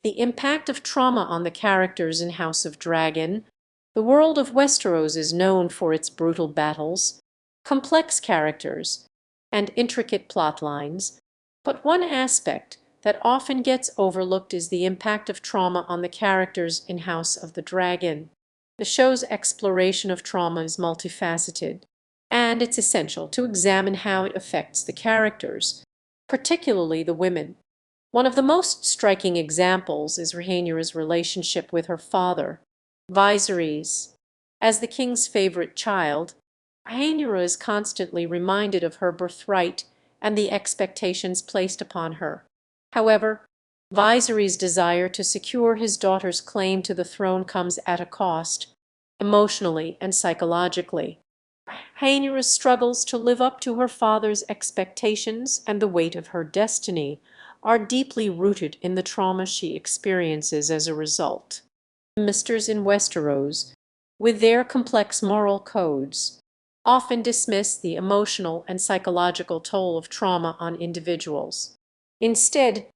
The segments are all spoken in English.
The impact of trauma on the characters in House of Dragon. The world of Westeros is known for its brutal battles, complex characters, and intricate plot lines, but one aspect that often gets overlooked is the impact of trauma on the characters in House of the Dragon. The show's exploration of trauma is multifaceted, and it's essential to examine how it affects the characters, particularly the women. One of the most striking examples is Rhaenyra's relationship with her father, Viserys. As the king's favorite child, Rhaenyra is constantly reminded of her birthright and the expectations placed upon her. However, Viserys' desire to secure his daughter's claim to the throne comes at a cost, emotionally and psychologically. Rhaenyra struggles to live up to her father's expectations, and the weight of her destiny are deeply rooted in the trauma she experiences as a result. Misters in Westeros, with their complex moral codes, often dismiss the emotional and psychological toll of trauma on individuals. Instead,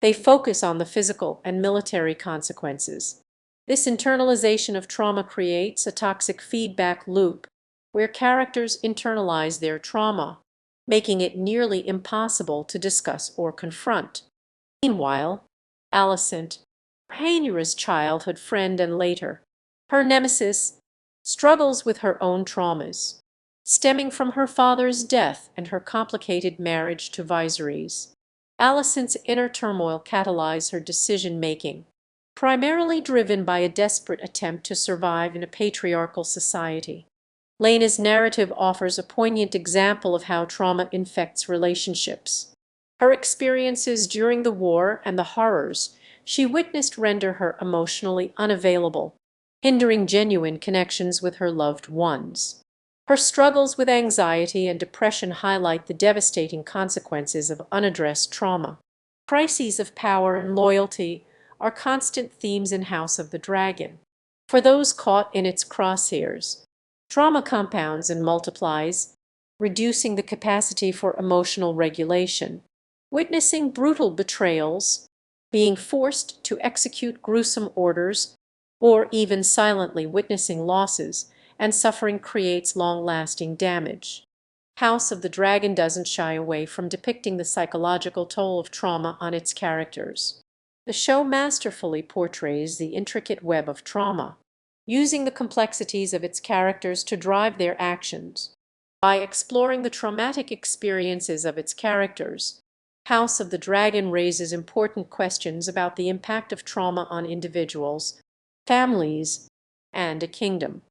they focus on the physical and military consequences. This internalization of trauma creates a toxic feedback loop where characters internalize their trauma, making it nearly impossible to discuss or confront. Meanwhile, Alicent, Rhaenyra's childhood friend and later her nemesis, struggles with her own traumas, stemming from her father's death and her complicated marriage to Viserys. Alicent's inner turmoil catalyzes her decision-making, primarily driven by a desperate attempt to survive in a patriarchal society. Laena's narrative offers a poignant example of how trauma infects relationships. Her experiences during the war and the horrors she witnessed render her emotionally unavailable, hindering genuine connections with her loved ones. Her struggles with anxiety and depression highlight the devastating consequences of unaddressed trauma. Crises of power and loyalty are constant themes in House of the Dragon. For those caught in its crosshairs, trauma compounds and multiplies, reducing the capacity for emotional regulation. Witnessing brutal betrayals, being forced to execute gruesome orders, or even silently witnessing losses and suffering creates long-lasting damage. House of the Dragon doesn't shy away from depicting the psychological toll of trauma on its characters. The show masterfully portrays the intricate web of trauma, using the complexities of its characters to drive their actions. By exploring the traumatic experiences of its characters, House of the Dragon raises important questions about the impact of trauma on individuals, families, and a kingdom.